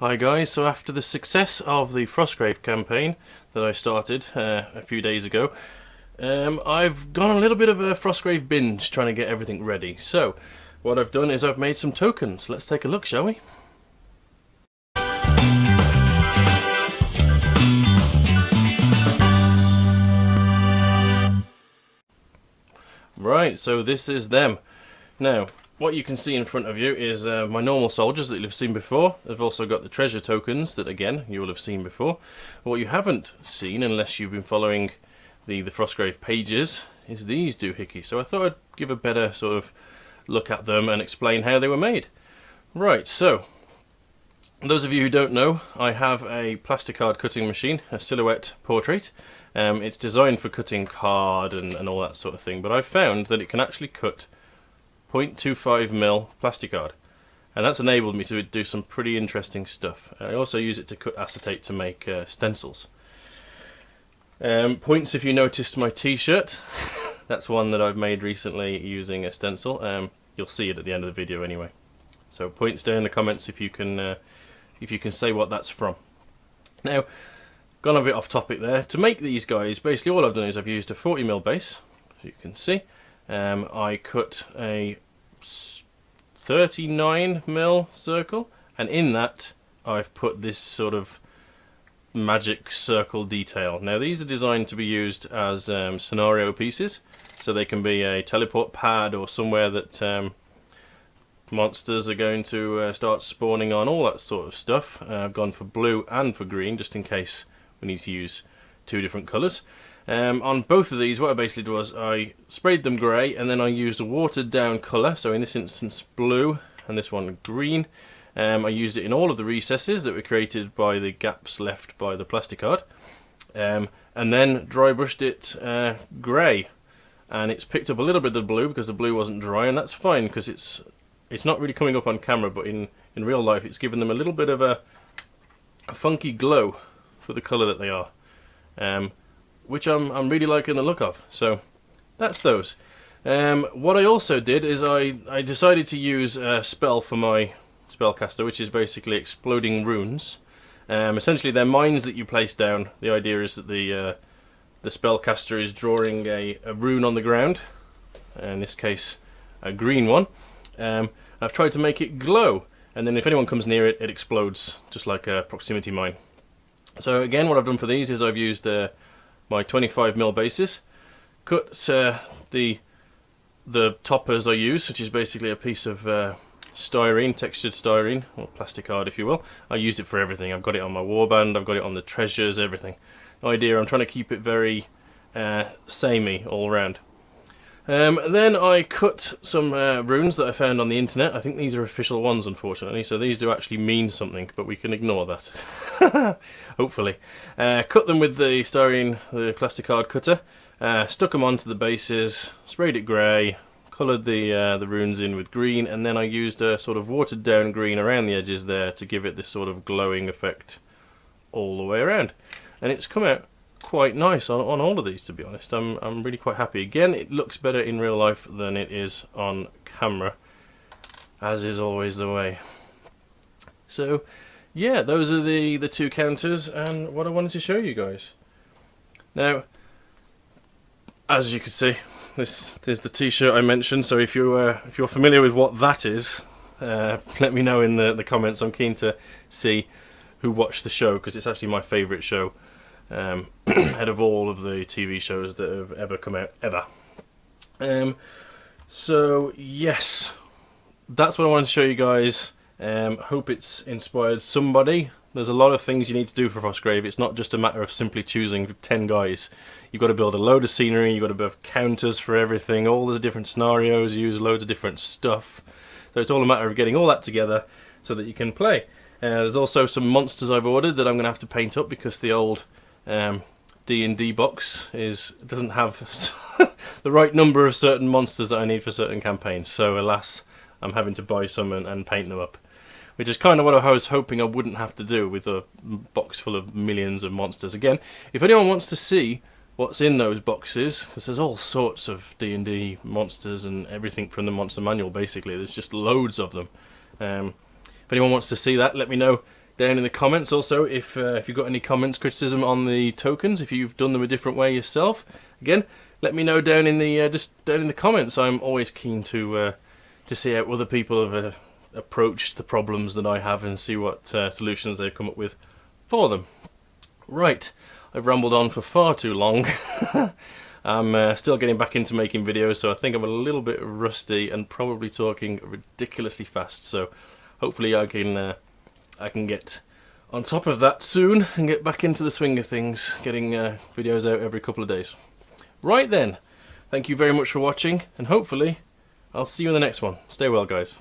Hi guys, so after the success of the Frostgrave campaign that I started a few days ago, I've gone on a little bit of a Frostgrave binge trying to get everything ready. So what I've done is I've made some tokens. Let's take a look, shall we? Right, so this is them. Now, what you can see in front of you is my normal soldiers that you'll have seen before. I've also got the treasure tokens that, again, you will have seen before. What you haven't seen, unless you've been following the Frostgrave pages, is these doohickeys. So I thought I'd give a better sort of look at them and explain how they were made. Right, so, those of you who don't know, I have a plastic card cutting machine, a silhouette portrait. It's designed for cutting card and all that sort of thing, but I've found that it can actually cut 0.25mm plastic card, and that's enabled me to do some pretty interesting stuff. I also use it to cut acetate to make stencils. Points if you noticed my t-shirt. That's one that I've made recently using a stencil. You'll see it at the end of the video anyway. So points down in the comments if you can say what that's from. Now, gone a bit off topic there. To make these guys, basically all I've done is I've used a 40mm base, as you can see. I cut a 39mm circle, and in that I've put this sort of magic circle detail. Now these are designed to be used as scenario pieces, so they can be a teleport pad or somewhere that monsters are going to start spawning on, all that sort of stuff. I've gone for blue and for green just in case we need to use two different colours. On both of these, what I basically did was I sprayed them grey, and then I used a watered down colour, so in this instance blue and this one green. I used it in all of the recesses that were created by the gaps left by the plastic card, and then dry brushed it grey, and it's picked up a little bit of the blue because the blue wasn't dry, and that's fine because it's not really coming up on camera, but in real life it's given them a little bit of a funky glow for the colour that they are. Which I'm really liking the look of. So that's those. What I also did is I decided to use a spell for my spellcaster, which is basically exploding runes. Essentially they're mines that you place down. The idea is that the spellcaster is drawing a rune on the ground, in this case a green one. I've tried to make it glow, and then if anyone comes near it, it explodes just like a proximity mine. So again, what I've done for these is I've used my 25mm bases, cut the toppers I use, which is basically a piece of styrene, textured styrene, or plastic card if you will. I used it for everything. I've got it on my warband, I've got it on the treasures, everything. The idea, I'm trying to keep it very samey all around. Then I cut some runes that I found on the internet. I think these are official ones, unfortunately, so these do actually mean something, but we can ignore that. Hopefully. Cut them with the styrene, the plastic card cutter, stuck them onto the bases, sprayed it grey, coloured the runes in with green, and then I used a sort of watered down green around the edges there to give it this sort of glowing effect all the way around. And it's come out quite nice on all of these, to be honest. I'm really quite happy. Again, it looks better in real life than it is on camera, as is always the way. So yeah, those are the two counters and what I wanted to show you guys. Now, as you can see, this is the t-shirt I mentioned, so if you're familiar with what that is, let me know in the comments. I'm keen to see who watched the show, because it's actually my favourite show out of all of the TV shows that have ever come out, ever. So yes, that's what I wanted to show you guys. Hope it's inspired somebody. There's a lot of things you need to do for Frostgrave. It's not just a matter of simply choosing 10 guys. You've got to build a load of scenery, you've got to build counters for everything, all the different scenarios, use loads of different stuff. So it's all a matter of getting all that together so that you can play. There's also some monsters I've ordered that I'm going to have to paint up because the old D&D box doesn't have the right number of certain monsters that I need for certain campaigns. So alas, I'm having to buy some and paint them up, which is kind of what I was hoping I wouldn't have to do with a box full of millions of monsters. Again, if anyone wants to see what's in those boxes, because there's all sorts of D&D monsters and everything from the monster manual, basically. There's just loads of them. If anyone wants to see that, let me know down in the comments. Also, if you've got any comments, criticism on the tokens, if you've done them a different way yourself, again, let me know down in the just down in the comments. I'm always keen to see how other people have approached the problems that I have and see what solutions they've come up with for them. Right, I've rambled on for far too long. I'm still getting back into making videos, so I think I'm a little bit rusty and probably talking ridiculously fast. So hopefully I can get on top of that soon and get back into the swing of things, getting videos out every couple of days. Right then, thank you very much for watching, and hopefully I'll see you in the next one. Stay well, guys.